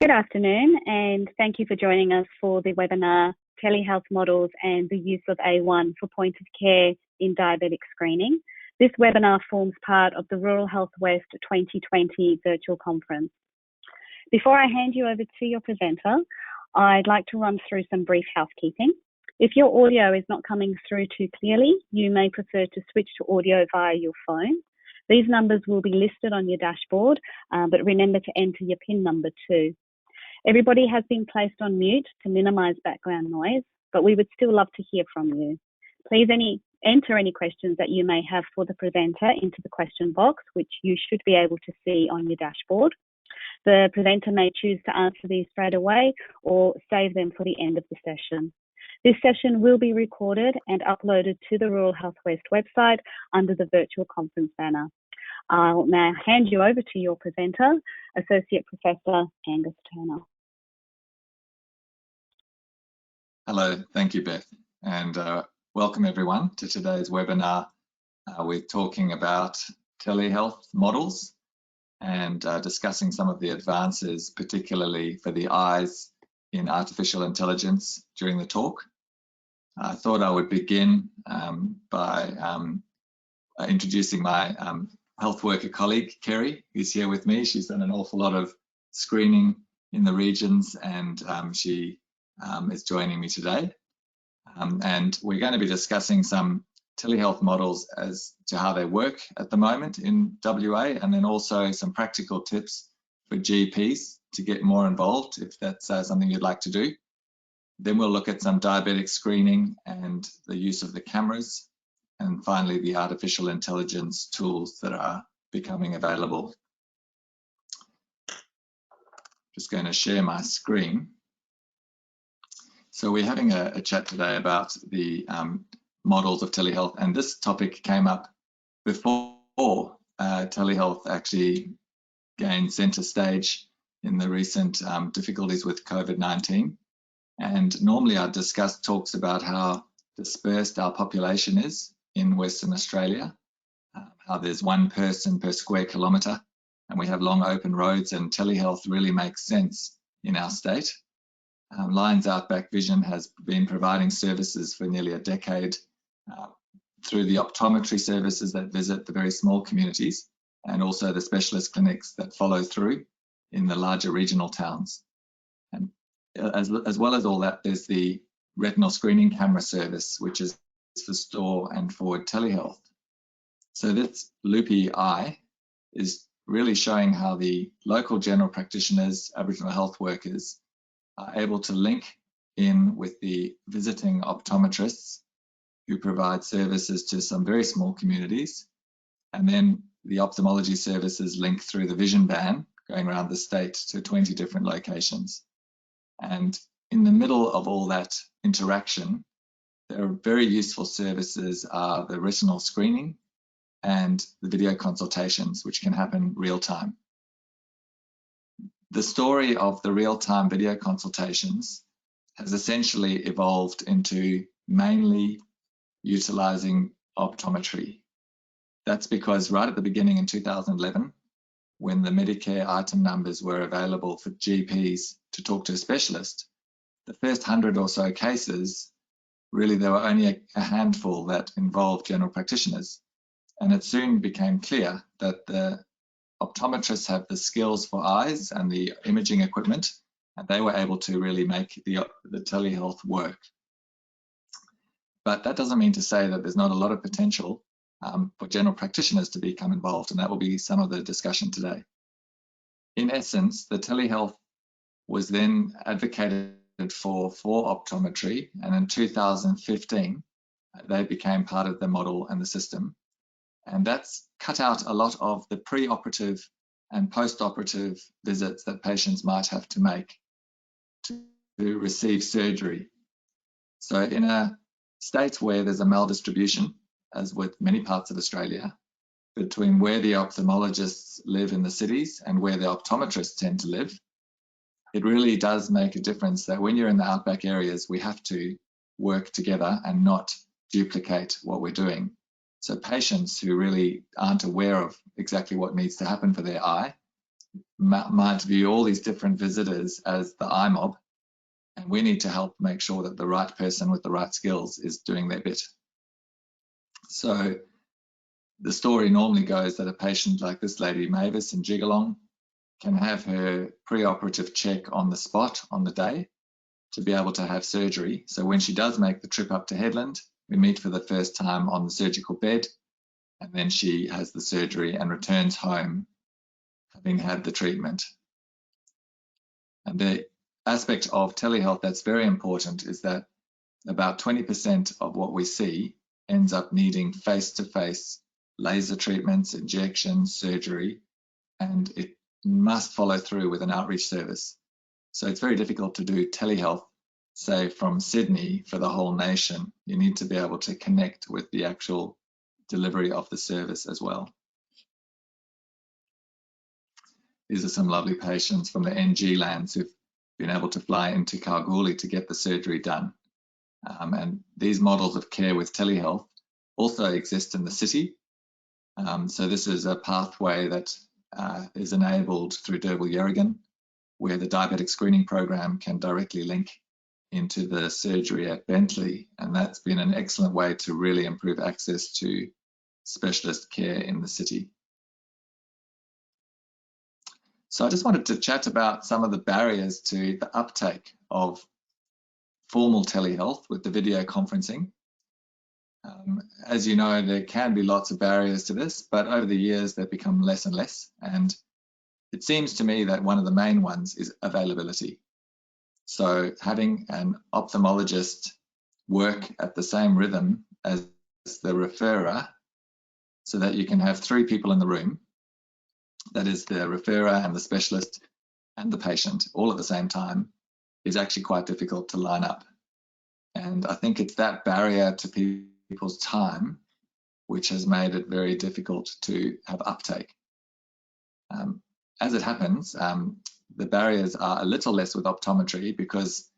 Good afternoon, and thank you for joining us for the webinar, Telehealth Models and the Use of A1 for Point of Care in Diabetic Screening. This webinar forms part of the Rural Health West 2020 virtual conference. Before I hand you over to your presenter, I'd like to run through some brief housekeeping. If your audio is not coming through too clearly, you may prefer to switch to audio via your phone. These numbers will be listed on your dashboard, but remember to enter your PIN number too. Everybody has been placed on mute to minimise background noise, but we would still love to hear from you. Please enter any questions that you may have for the presenter into the question box, which you should be able to see on your dashboard. The presenter may choose to answer these straight away or save them for the end of the session. This session will be recorded and uploaded to the Rural Health West website under the virtual conference banner. I'll now hand you over to your presenter, Associate Professor Angus Turner. Hello, thank you, Beth, and welcome everyone to today's webinar. We're talking about telehealth models and discussing some of the advances, particularly for the eyes in artificial intelligence during the talk. I thought I would begin by introducing my health worker colleague, Kerry, who's here with me. She's done an awful lot of screening in the regions, and she is joining me today. And we're going to be discussing some telehealth models as to how they work at the moment in WA, and then also some practical tips for GPs to get more involved if that's something you'd like to do. Then we'll look at some diabetic screening and the use of the cameras, and finally the artificial intelligence tools that are becoming available. Just going to share my screen. So we're having a chat today about the models of telehealth, and this topic came up before telehealth actually gained centre stage in the recent difficulties with COVID-19. And normally our talks about how dispersed our population is in Western Australia, how there's one person per square kilometre, and we have long open roads, and telehealth really makes sense in our state. Lions Outback Vision has been providing services for nearly a decade through the optometry services that visit the very small communities, and also the specialist clinics that follow through in the larger regional towns. And as well as all that, there's the retinal screening camera service, which is for store and forward telehealth. So this loopy eye is really showing how the local general practitioners, Aboriginal health workers, are able to link in with the visiting optometrists who provide services to some very small communities, and then the ophthalmology services link through the vision van going around the state to 20 different locations. And in the middle of all that interaction, there are very useful services are the retinal screening and the video consultations, which can happen real time. The story of the real-time video consultations has essentially evolved into mainly utilising optometry. That's because right at the beginning in 2011, when the Medicare item numbers were available for GPs to talk to a specialist, the first 100 or so cases, really there were only a handful that involved general practitioners. And it soon became clear that the optometrists have the skills for eyes and the imaging equipment, and they were able to really make the telehealth work. But that doesn't mean to say that there's not a lot of potential for general practitioners to become involved, and that will be some of the discussion today. In essence, the telehealth was then advocated for optometry, and in 2015 they became part of the model and the system. And that's cut out a lot of the pre-operative and post-operative visits that patients might have to make to receive surgery. So in a state where there's a maldistribution, as with many parts of Australia, between where the ophthalmologists live in the cities and where the optometrists tend to live, it really does make a difference that when you're in the outback areas, we have to work together and not duplicate what we're doing. So patients who really aren't aware of exactly what needs to happen for their eye might view all these different visitors as the eye mob, and we need to help make sure that the right person with the right skills is doing their bit. So the story normally goes that a patient like this lady, Mavis in Jigalong, can have her preoperative check on the spot on the day to be able to have surgery. So when she does make the trip up to Headland, we meet for the first time on the surgical bed, and then she has the surgery and returns home having had the treatment. And the aspect of telehealth that's very important is that about 20% of what we see ends up needing face-to-face laser treatments, injections, surgery, and it must follow through with an outreach service. So it's very difficult to do telehealth, say from Sydney for the whole nation. You need to be able to connect with the actual delivery of the service as well. These are some lovely patients from the NG lands who've been able to fly into Kalgoorlie to get the surgery done. And these models of care with telehealth also exist in the city. So this is a pathway that is enabled through Derbyl-Yerrigan, where the diabetic screening program can directly link into the surgery at Bentley. And that's been an excellent way to really improve access to specialist care in the city. So I just wanted to chat about some of the barriers to the uptake of formal telehealth with the video conferencing. As you know, there can be lots of barriers to this, but over the years they've become less and less. And it seems to me that one of the main ones is availability. So having an ophthalmologist work at the same rhythm as the referrer, so that you can have 3 people in the room, that is the referrer and the specialist and the patient all at the same time, is actually quite difficult to line up. And I think it's that barrier to people's time which has made it very difficult to have uptake. As it happens, the barriers are a little less with optometry because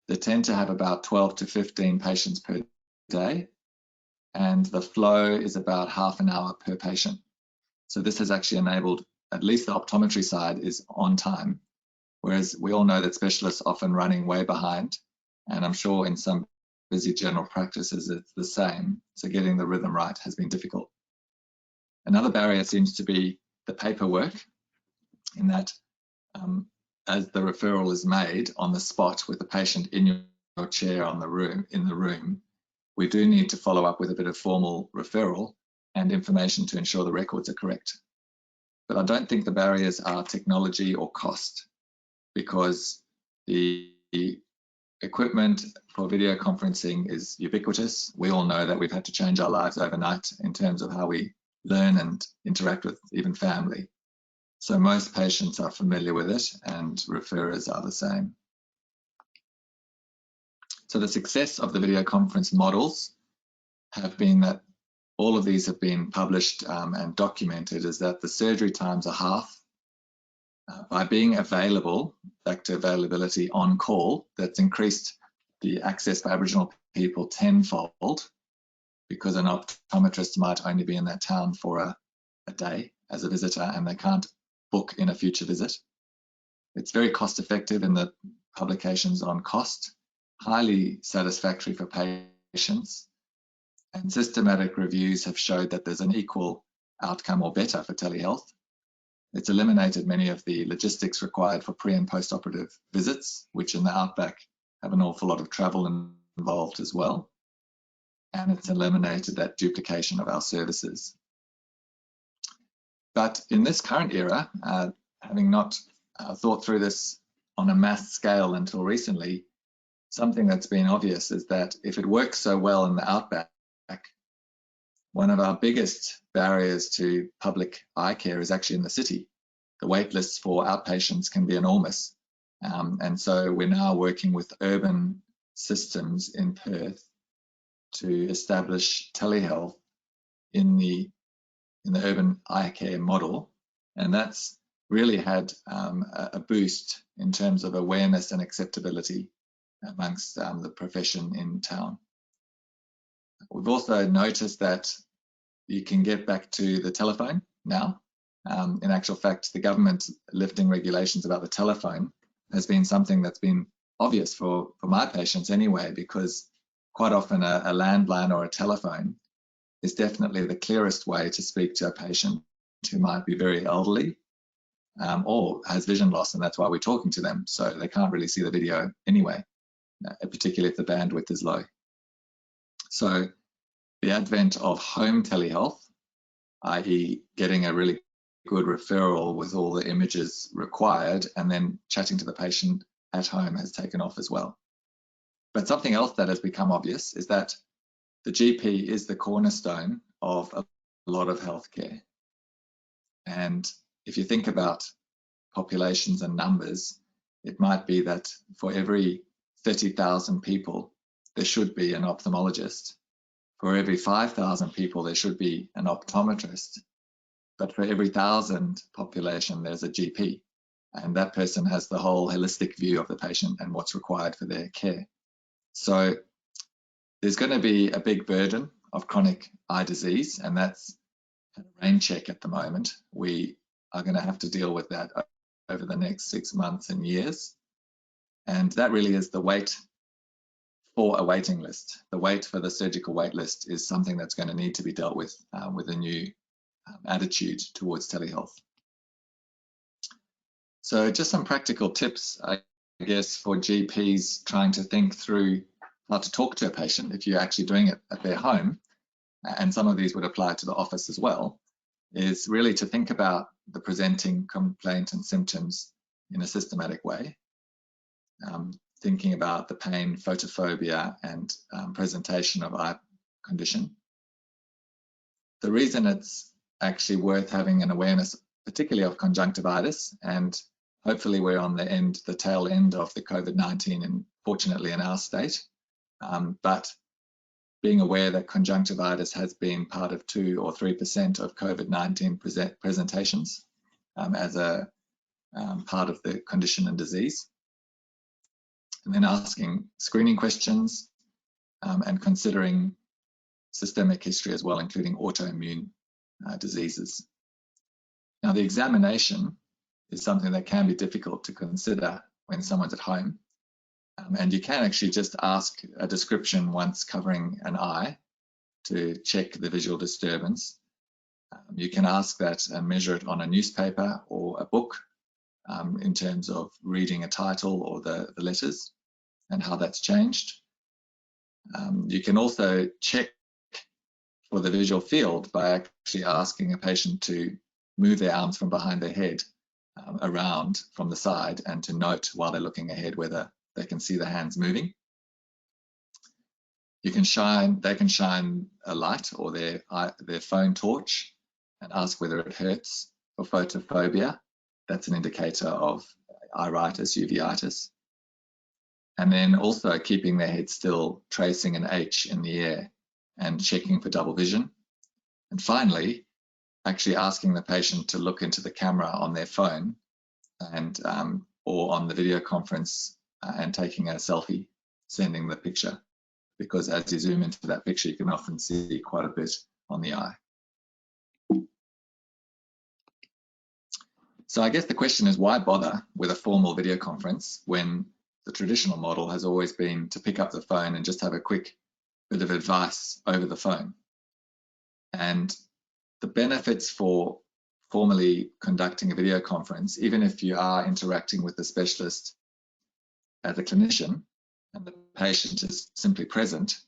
they tend to have about 12 to 15 patients per day, and the flow is about half an hour per patient. So this has actually enabled, at least the optometry side is on time, whereas we all know that specialists are often running way behind, and I'm sure in some busy general practices it's the same. So getting the rhythm right has been difficult. Another barrier seems to be the paperwork, in that as the referral is made on the spot with the patient in your chair in the room, we do need to follow up with a bit of formal referral and information to ensure the records are correct. But I don't think the barriers are technology or cost, because the equipment for video conferencing is ubiquitous. We all know that we've had to change our lives overnight in terms of how we learn and interact with even family. So most patients are familiar with it, and referrers are the same. So the success of the video conference models have been that all of these have been published and documented, is that the surgery times are half. By being available, back to availability on call, that's increased the access for Aboriginal people tenfold, because an optometrist might only be in that town for a day as a visitor, and they can't book in a future visit. It's very cost effective in the publications on cost, highly satisfactory for patients, and systematic reviews have showed that there's an equal outcome or better for telehealth. It's eliminated many of the logistics required for pre and post-operative visits, which in the outback have an awful lot of travel involved as well. And it's eliminated that duplication of our services. But in this current era, having not thought through this on a mass scale until recently, something that's been obvious is that if it works so well in the outback, one of our biggest barriers to public eye care is actually in the city. The wait lists for outpatients can be enormous. And so we're now working with urban systems in Perth to establish telehealth in the urban eye care model. And that's really had a boost in terms of awareness and acceptability amongst the profession in town. We've also noticed that you can get back to the telephone now. In actual fact, the government lifting regulations about the telephone has been something that's been obvious for my patients anyway, because quite often a landline or a telephone is definitely the clearest way to speak to a patient who might be very elderly or has vision loss, and that's why we're talking to them. So they can't really see the video anyway, particularly if the bandwidth is low. So the advent of home telehealth, i.e. getting a really good referral with all the images required and then chatting to the patient at home, has taken off as well. But something else that has become obvious is that the GP is the cornerstone of a lot of healthcare. And if you think about populations and numbers, it might be that for every 30,000 people, there should be an ophthalmologist. For every 5,000 people, there should be an optometrist. But for every 1,000 population, there's a GP. And that person has the whole holistic view of the patient and what's required for their care. So there's going to be a big burden of chronic eye disease, and that's a rain check at the moment. We are going to have to deal with that over the next 6 months and years. And that really is the wait for a waiting list. The wait for the surgical wait list is something that's going to need to be dealt with a new attitude towards telehealth. So just some practical tips, I guess, for GPs trying to think through how to talk to a patient if you're actually doing it at their home, and some of these would apply to the office as well, is really to think about the presenting complaint and symptoms in a systematic way, thinking about the pain, photophobia, and presentation of eye condition. The reason it's actually worth having an awareness, particularly of conjunctivitis, and hopefully we're on the tail end of the COVID-19, and fortunately in our state, but being aware that conjunctivitis has been part of 2 or 3% of COVID-19 presentations as a part of the condition and disease. And then asking screening questions and considering systemic history as well, including autoimmune diseases. Now, the examination is something that can be difficult to consider when someone's at home. And you can actually just ask a description once covering an eye to check the visual disturbance. You can ask that and measure it on a newspaper or a book in terms of reading a title or the letters and how that's changed. You can also check for the visual field by actually asking a patient to move their arms from behind their head around from the side, and to note while they're looking ahead whether they can see the hands moving. They can shine a light or their phone torch and ask whether it hurts. For photophobia, that's an indicator of iritis, uveitis. And then also keeping their head still, tracing an H in the air and checking for double vision. And finally, actually asking the patient to look into the camera on their phone and or on the video conference and taking a selfie, sending the picture, because as you zoom into that picture, you can often see quite a bit on the eye. So I guess the question is, why bother with a formal video conference when the traditional model has always been to pick up the phone and just have a quick bit of advice over the phone? And the benefits for formally conducting a video conference, even if you are interacting with the specialist as a clinician and the patient is simply present,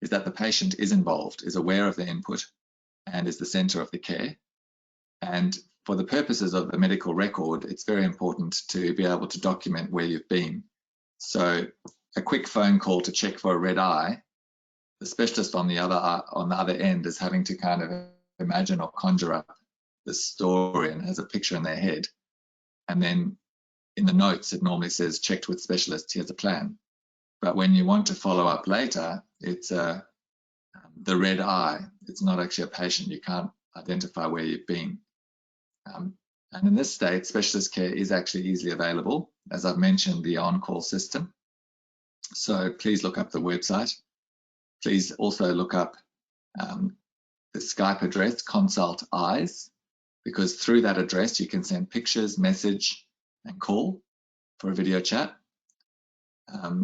is that the patient is involved, is aware of the input, and is the center of the care. And for the purposes of the medical record, it's very important to be able to document where you've been. So a quick phone call to check for a red eye, the specialist on the other end is having to kind of imagine or conjure up the story and has a picture in their head. And then in the notes, it normally says, checked with specialist, here's a plan. But when you want to follow up later, it's the red eye. It's not actually a patient. You can't identify where you've been. And in this state, specialist care is actually easily available. As I've mentioned, the on-call system. So please look up the website. Please also look up the Skype address, Consult Eyes, because through that address you can send pictures, message, and call for a video chat.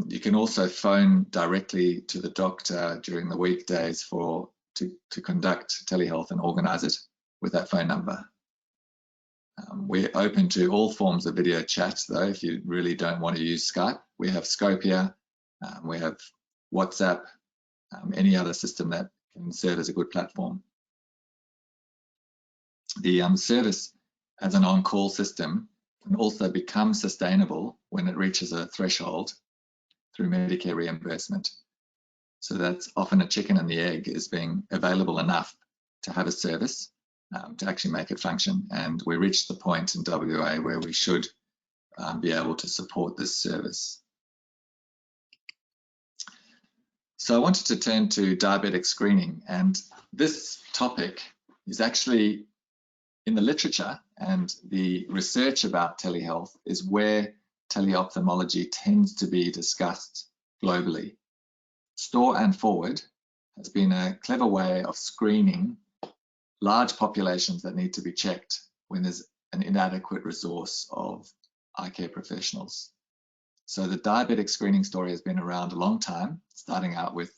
You can also phone directly to the doctor during the weekdays to conduct telehealth and organise it with that phone number. We're open to all forms of video chat, though, if you really don't want to use Skype. We have Scopia, we have WhatsApp, any other system that can serve as a good platform. The service as an on-call system can also become sustainable when it reaches a threshold through Medicare reimbursement. So that's often a chicken and the egg, is being available enough to have a service to actually make it function. And we reached the point in WA where we should be able to support this service. So I wanted to turn to diabetic screening, and this topic is actually in the literature, and the research about telehealth is where teleophthalmology tends to be discussed globally. Store and forward has been a clever way of screening large populations that need to be checked when there's an inadequate resource of eye care professionals. So the diabetic screening story has been around a long time, starting out with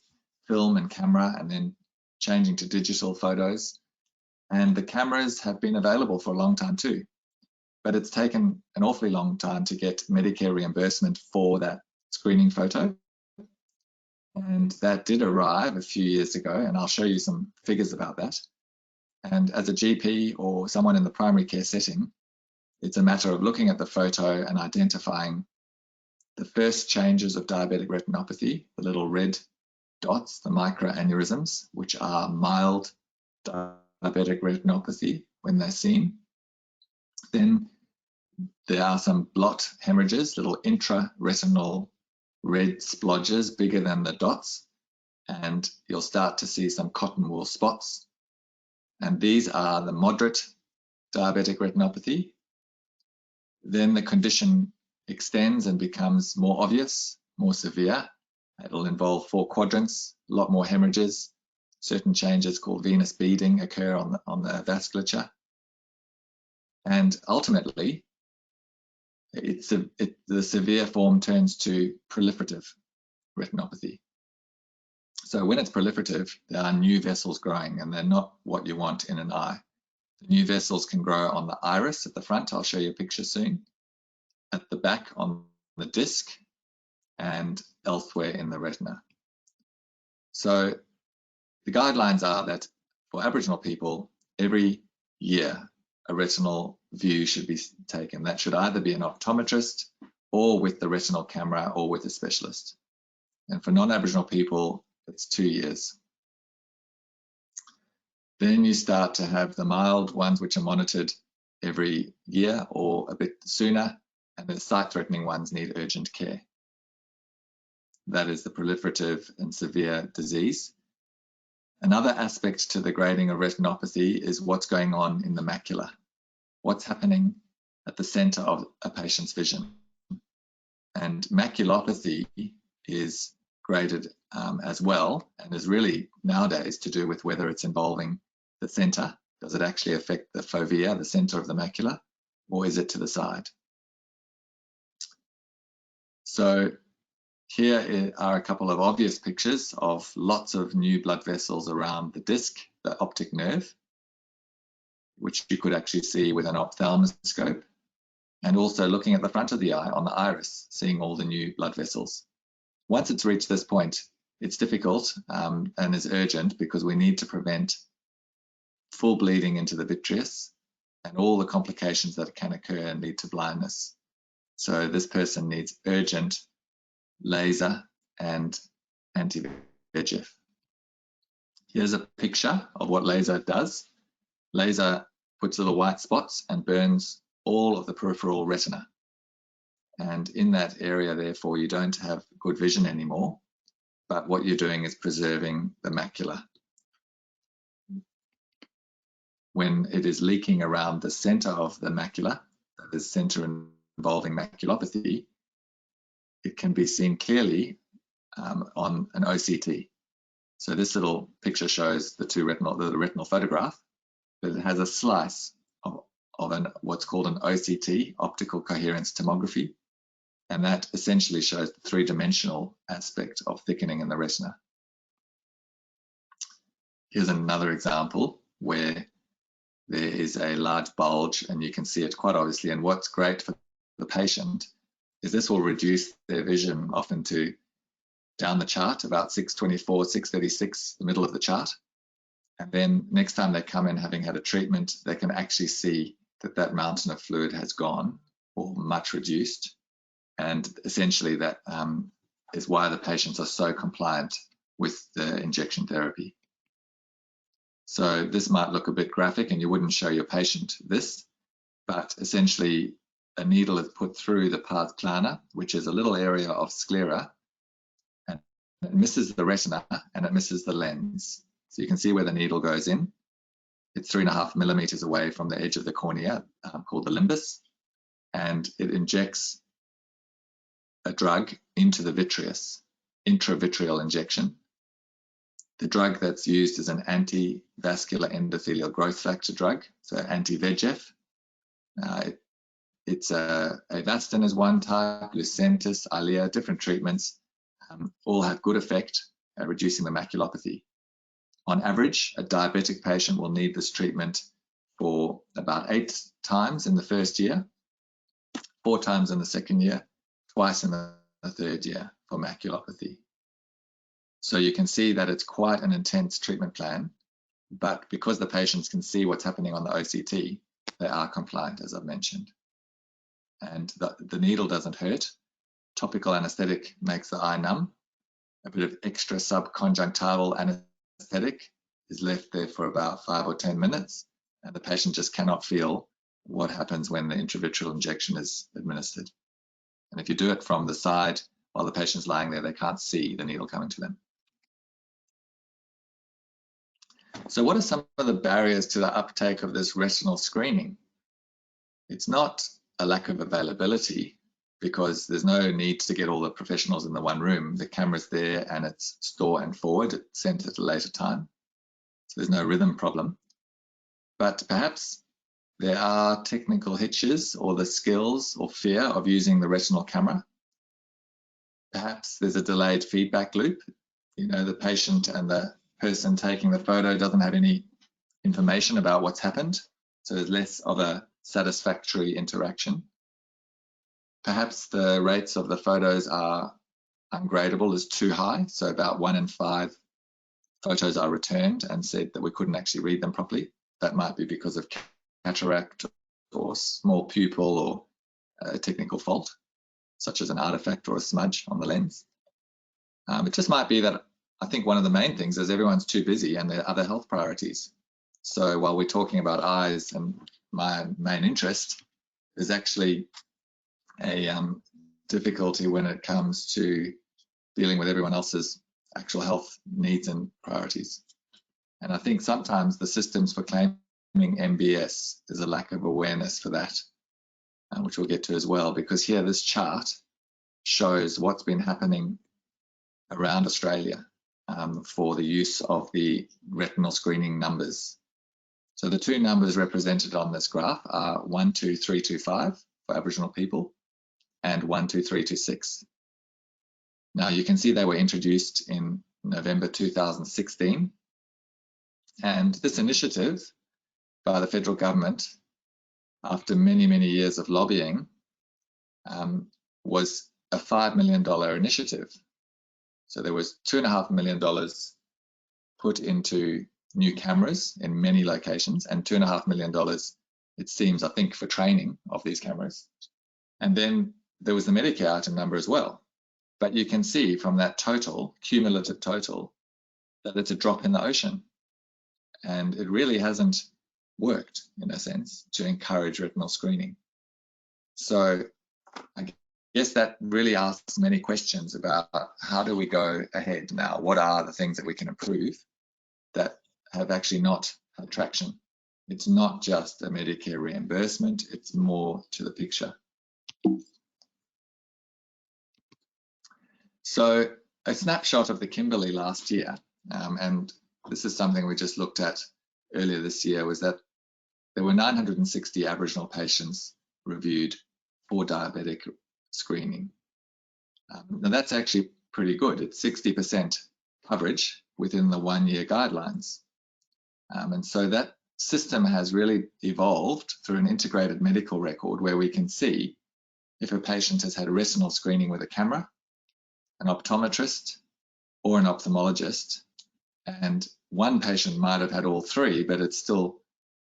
film and camera and then changing to digital photos. And the cameras have been available for a long time too, but it's taken an awfully long time to get Medicare reimbursement for that screening photo. And that did arrive a few years ago, and I'll show you some figures about that. And as a GP or someone in the primary care setting, it's a matter of looking at the photo and identifying the first changes of diabetic retinopathy, the little red dots, the microaneurysms, which are mild diabetic retinopathy when they're seen. Then there are some blot hemorrhages, little intraretinal red splodges bigger than the dots, and you'll start to see some cotton wool spots. And these are the moderate diabetic retinopathy. Then the condition extends and becomes more obvious, more severe. It'll involve 4 quadrants, a lot more hemorrhages. Certain changes called venous beading occur on the vasculature. And ultimately, the severe form turns to proliferative retinopathy. So when it's proliferative, there are new vessels growing, and they're not what you want in an eye. The new vessels can grow on the iris at the front. I'll show you a picture soon. At the back on the disc, and elsewhere in the retina. So the guidelines are that for Aboriginal people, every year a retinal view should be taken. That should either be an optometrist or with the retinal camera or with a specialist. And for non-Aboriginal people, it's 2 years. Then you start to have the mild ones, which are monitored every year or a bit sooner, and the sight-threatening ones need urgent care. That is the proliferative and severe disease. Another aspect to the grading of retinopathy is what's going on in the macula. What's happening at the center of a patient's vision. And maculopathy is graded as well, and is really nowadays to do with whether it's involving the center. Does it actually affect the fovea, the center of the macula, or is it to the side? So here are a couple of obvious pictures of lots of new blood vessels around the disc, the optic nerve, which you could actually see with an ophthalmoscope, and also looking at the front of the eye on the iris, seeing all the new blood vessels. Once it's reached this point, it's difficult and is urgent, because we need to prevent full bleeding into the vitreous and all the complications that can occur and lead to blindness. So this person needs urgent laser and anti-VEGF. Here's a picture of what laser does. Laser puts little white spots and burns all of the peripheral retina. And in that area, therefore, you don't have good vision anymore, but what you're doing is preserving the macula. When it is leaking around the center of the macula, that is center involving maculopathy, it can be seen clearly on an OCT. So this little picture shows the retinal photograph, but it has a slice of of what's called an OCT, optical coherence tomography, and that essentially shows the three-dimensional aspect of thickening in the retina. Here's another example where there is a large bulge and you can see it quite obviously, and what's great for the patient is this will reduce their vision often to down the chart, about 624, 636, the middle of the chart. And then next time they come in having had a treatment, they can actually see that that mountain of fluid has gone or much reduced. And essentially that is why the patients are so compliant with the injection therapy. So this might look a bit graphic and you wouldn't show your patient this, but essentially a needle is put through the pars plana, which is a little area of sclera, and it misses the retina and it misses the lens. So you can see where the needle goes in. It's 3.5 millimeters away from the edge of the cornea, called the limbus, and it injects a drug into the vitreous, intravitreal injection. The drug that's used is an anti-vascular endothelial growth factor drug, so anti-VEGF. It's Avastin is one type, Lucentis, Eylea, different treatments, all have good effect at reducing the maculopathy. On average, a diabetic patient will need this treatment for about 8 times in the first year, 4 times in the second year, twice in the third year for maculopathy. So you can see that it's quite an intense treatment plan, but because the patients can see what's happening on the OCT, they are compliant, as I've mentioned. And the needle doesn't hurt. Topical anesthetic makes the eye numb. A bit of extra subconjunctival anesthetic is left there for about 5 or 10 minutes, and the patient just cannot feel what happens when the intravitreal injection is administered. And if you do it from the side while the patient's lying there, they can't see the needle coming to them. So what are some of the barriers to the uptake of this retinal screening? It's not a lack of availability, because there's no need to get all the professionals in the one room. The camera's there and it's store and forward, it's sent at a later time. So there's no rhythm problem. But perhaps there are technical hitches or the skills or fear of using the retinal camera. Perhaps there's a delayed feedback loop. You know, the patient and the person taking the photo doesn't have any information about what's happened. So there's less of a satisfactory interaction. Perhaps the rates of the photos are ungradable is too high. So about 1 in 5 photos are returned and said that we couldn't actually read them properly. That might be because of cataract or small pupil or a technical fault, such as an artifact or a smudge on the lens. It just might be that I think one of the main things is everyone's too busy and there are other health priorities. So while we're talking about eyes, and my main interest is actually a difficulty when it comes to dealing with everyone else's actual health needs and priorities. And I think sometimes the systems for claiming MBS, there's a lack of awareness for that, which we'll get to as well, because here this chart shows what's been happening around Australia for the use of the retinal screening numbers. So the 2 numbers represented on this graph are 12325 for Aboriginal people and 12326. Now you can see they were introduced in November 2016, and this initiative by the federal government, after many, many years of lobbying, was a $5 million initiative. So there was $2.5 million put into new cameras in many locations, and $2.5 million, it seems, I think, for training of these cameras. And then there was the Medicare item number as well. But you can see from that total, cumulative total, that it's a drop in the ocean. And it really hasn't worked, in a sense, to encourage retinal screening. So I guess that really asks many questions about how do we go ahead now? What are the things that we can improve that have actually not had traction? It's not just a Medicare reimbursement, it's more to the picture. So a snapshot of the Kimberley last year, and this is something we just looked at earlier this year, was that there were 960 Aboriginal patients reviewed for diabetic screening. Now that's actually pretty good. It's 60% coverage within the 1-year guidelines. And so that system has really evolved through an integrated medical record where we can see if a patient has had a retinal screening with a camera, an optometrist, or an ophthalmologist. And one patient might have had all three, but it's still,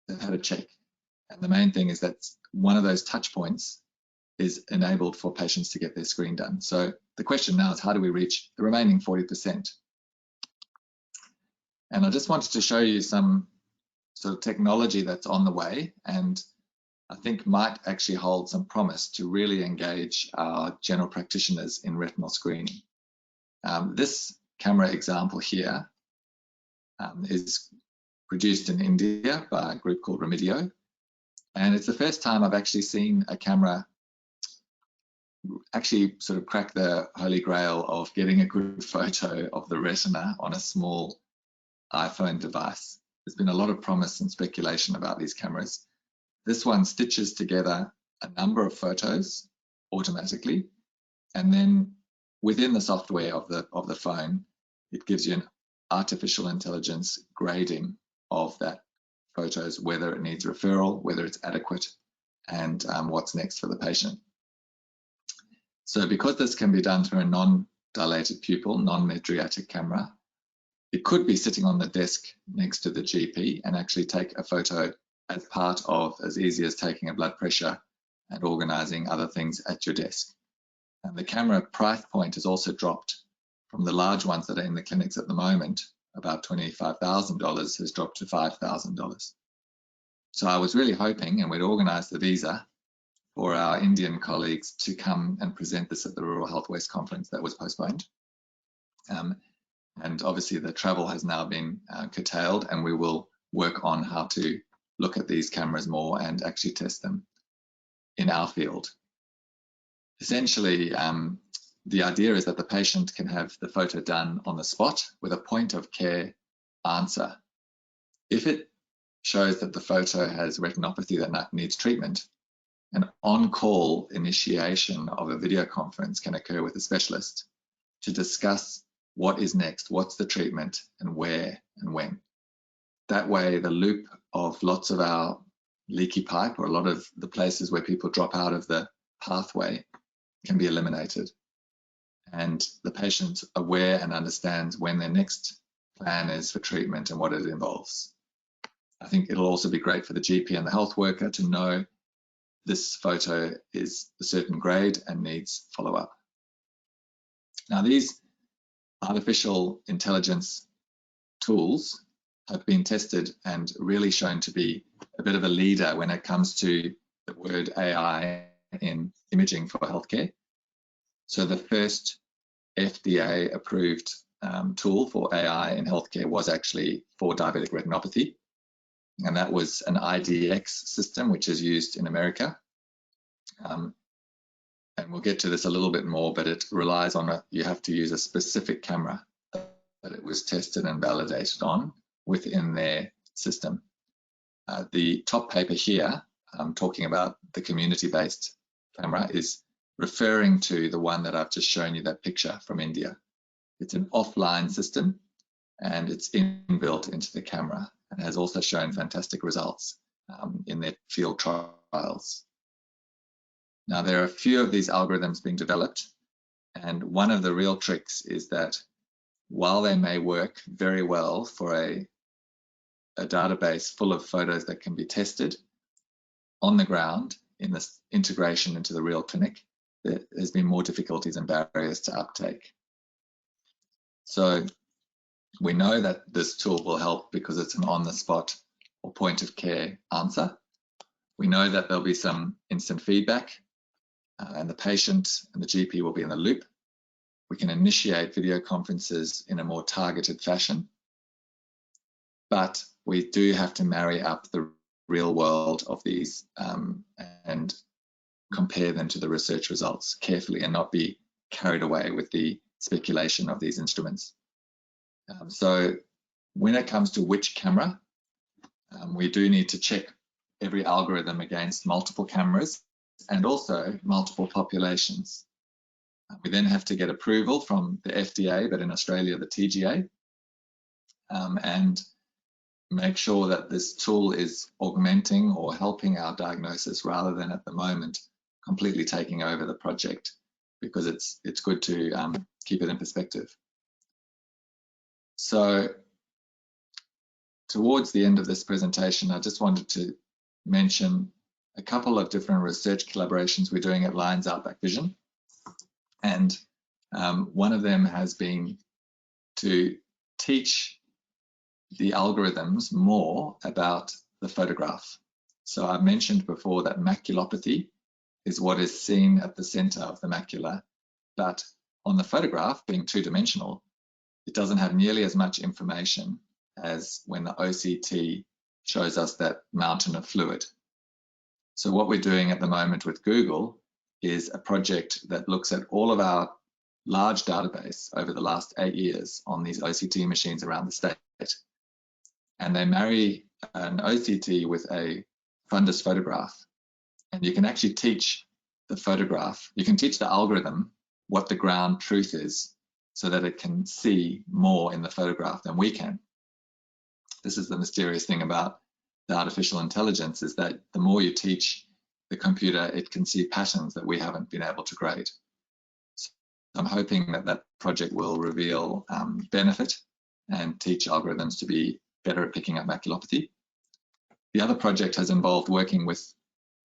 they've had a check. And the main thing is that one of those touch points is enabled for patients to get their screen done. So the question now is, how do we reach the remaining 40%? And I just wanted to show you some sort of technology that's on the way, and I think might actually hold some promise to really engage our general practitioners in retinal screening. This camera example here is produced in India by a group called Remedio, and it's the first time I've actually seen a camera actually sort of crack the holy grail of getting a good photo of the retina on a small iPhone device. There's been a lot of promise and speculation about these cameras. This one stitches together a number of photos automatically, and then within the software of the phone, it gives you an artificial intelligence grading of that photos, whether it needs referral, whether it's adequate, and what's next for the patient. So because this can be done through a non-dilated pupil, non-mydriatic camera, it could be sitting on the desk next to the GP and actually take a photo as part of as easy as taking a blood pressure and organizing other things at your desk. And the camera price point has also dropped from the large ones that are in the clinics at the moment. About $25,000 has dropped to $5,000. So I was really hoping, and we'd organized the visa for our Indian colleagues to come and present this at the Rural Health West conference that was postponed. And obviously the travel has now been curtailed, and we will work on how to look at these cameras more and actually test them in our field. Essentially, the idea is that the patient can have the photo done on the spot with a point of care answer. If it shows that the photo has retinopathy that needs treatment, an on-call initiation of a video conference can occur with a specialist to discuss what is next, what's the treatment, and where and when. That way, the loop of lots of our leaky pipe, or a lot of the places where people drop out of the pathway, can be eliminated. And the patient's aware and understands when their next plan is for treatment and what it involves. I think it'll also be great for the GP and the health worker to know this photo is a certain grade and needs follow-up. Now, these artificial intelligence tools have been tested and really shown to be a bit of a leader when it comes to the word AI in imaging for healthcare. So the first FDA approved tool for AI in healthcare was actually for diabetic retinopathy. And that was an IDX system, which is used in America. And we'll get to this a little bit more, but it relies on you have to use a specific camera that it was tested and validated on within their system. The top paper here, talking about the community-based camera, is referring to the one that I've just shown you, that picture from India. It's an offline system and it's inbuilt into the camera, and has also shown fantastic results in their field trials. Now, there are a few of these algorithms being developed, and one of the real tricks is that while they may work very well for a database full of photos that can be tested on the ground in this integration into the real clinic, there's been more difficulties and barriers to uptake. So we know that this tool will help because it's an on-the-spot or point-of-care answer. We know that there'll be some instant feedback, and the patient and the GP will be in the loop. We can initiate video conferences in a more targeted fashion, but we do have to marry up the real world of these and compare them to the research results carefully and not be carried away with the speculation of these instruments. So when it comes to which camera, we do need to check every algorithm against multiple cameras and also multiple populations. We then have to get approval from the FDA, but in Australia, the TGA, and make sure that this tool is augmenting or helping our diagnosis rather than at the moment completely taking over the project, because it's good to keep it in perspective. So towards the end of this presentation, I just wanted to mention a couple of different research collaborations we're doing at Lions Outback Vision. And one of them has been to teach the algorithms more about the photograph. So I've mentioned before that maculopathy is what is seen at the center of the macula, but on the photograph, being two-dimensional, it doesn't have nearly as much information as when the OCT shows us that mountain of fluid. So what we're doing at the moment with Google is a project that looks at all of our large database over the last 8 years on these OCT machines around the state. And they marry an OCT with a fundus photograph. And you can actually teach the photograph, you can teach the algorithm what the ground truth is so that it can see more in the photograph than we can. This is the mysterious thing about the artificial intelligence, is that the more you teach the computer, it can see patterns that we haven't been able to grade. So I'm hoping that that project will reveal benefit and teach algorithms to be better at picking up maculopathy. The other project has involved working with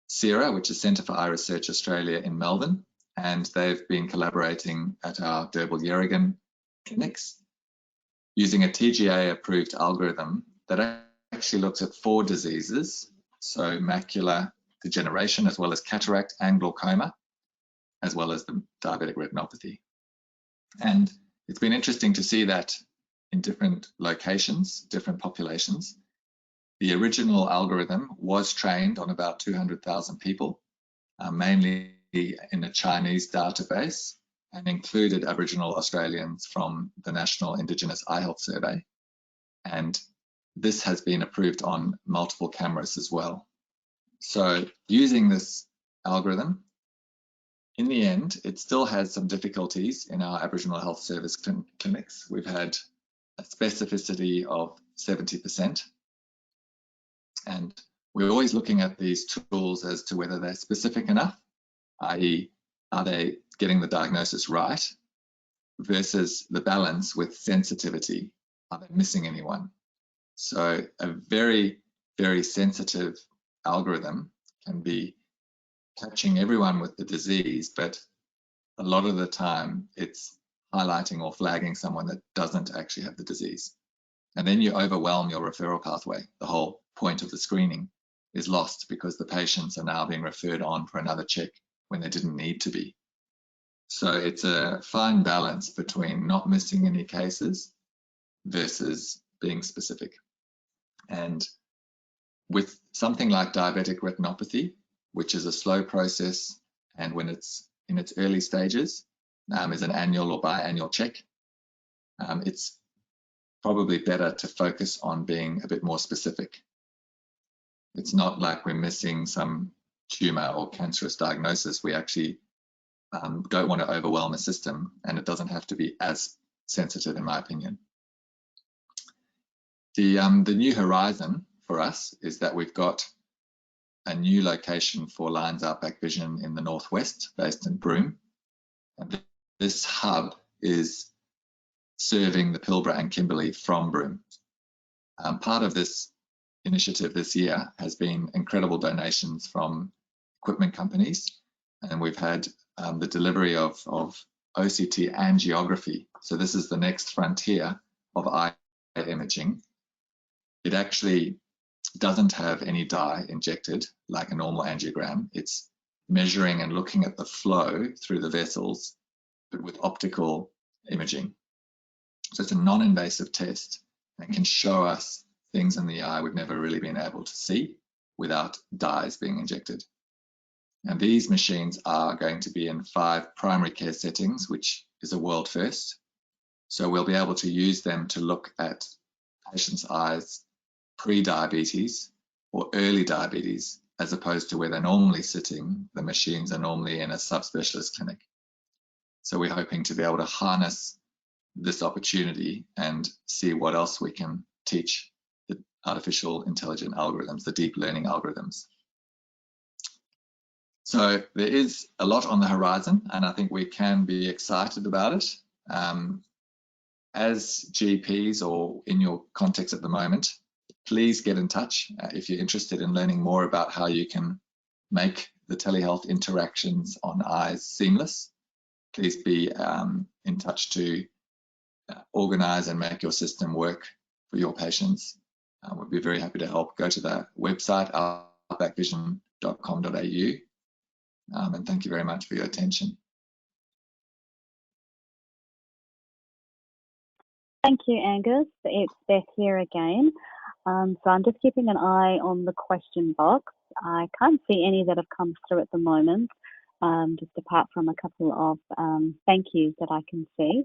CERA, which is Centre for Eye Research Australia in Melbourne, and they've been collaborating at our Derbyl-Yerrigan clinics using a TGA-approved algorithm that actually looks at 4 diseases, so macular degeneration, as well as cataract and glaucoma, as well as the diabetic retinopathy. And it's been interesting to see that in different locations, different populations. The original algorithm was trained on about 200,000 people, mainly in a Chinese database, and included Aboriginal Australians from the National Indigenous Eye Health Survey. And this has been approved on multiple cameras as well. So using this algorithm, in the end, it still has some difficulties in our Aboriginal Health Service clinics. We've had a specificity of 70%. And we're always looking at these tools as to whether they're specific enough, i.e., are they getting the diagnosis right, versus the balance with sensitivity, are they missing anyone? So a very, very sensitive algorithm can be catching everyone with the disease, but a lot of the time it's highlighting or flagging someone that doesn't actually have the disease. And then you overwhelm your referral pathway. The whole point of the screening is lost because the patients are now being referred on for another check when they didn't need to be. So it's a fine balance between not missing any cases versus being specific. And with something like diabetic retinopathy, which is a slow process, and when it's in its early stages, is an annual or biannual check, it's probably better to focus on being a bit more specific. It's not like we're missing some tumor or cancerous diagnosis. We actually don't want to overwhelm a system, and it doesn't have to be as sensitive, in my opinion. The new horizon for us is that we've got a new location for Lions Outback Vision in the northwest, based in Broome. And this hub is serving the Pilbara and Kimberley from Broome. Part of this initiative this year has been incredible donations from equipment companies, and we've had the delivery of OCT angiography. So this is the next frontier of eye imaging. It actually doesn't have any dye injected like a normal angiogram. It's measuring and looking at the flow through the vessels, but with optical imaging. So it's a non-invasive test and can show us things in the eye we've never really been able to see without dyes being injected. And these machines are going to be in 5 primary care settings, which is a world first. So we'll be able to use them to look at patients' eyes pre-diabetes or early diabetes, as opposed to where they're normally sitting. The machines are normally in a subspecialist clinic. So we're hoping to be able to harness this opportunity and see what else we can teach the artificial intelligent algorithms, the deep learning algorithms. So there is a lot on the horizon, and I think we can be excited about it. As GPs, or in your context at the moment, please get in touch if you're interested in learning more about how you can make the telehealth interactions on eyes seamless. Please be in touch to organize and make your system work for your patients. We'd be very happy to help. Go to the website, outbackvision.com.au, and thank you very much for your attention. Thank you, Angus. It's Beth here again. So I'm just keeping an eye on the question box. I can't see any that have come through at the moment, just apart from a couple of thank yous that I can see.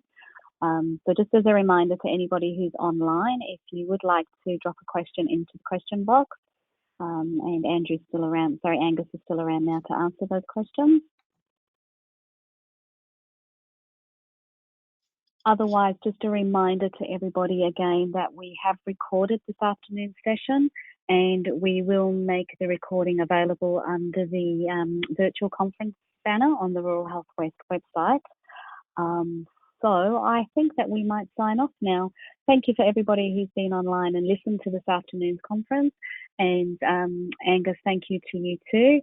So just as a reminder to anybody who's online, if you would like to drop a question into the question box, and Andrew's still around, sorry, Angus is still around now to answer those questions. Otherwise, just a reminder to everybody again that we have recorded this afternoon's session, and we will make the recording available under the virtual conference banner on the Rural Health West website. So I think that we might sign off now. Thank you for everybody who's been online and listened to this afternoon's conference. And Angus, thank you to you too,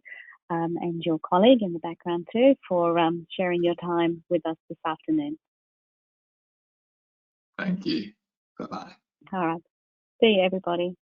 and your colleague in the background too, for sharing your time with us this afternoon. Thank you. Bye-bye. All right. See you, everybody.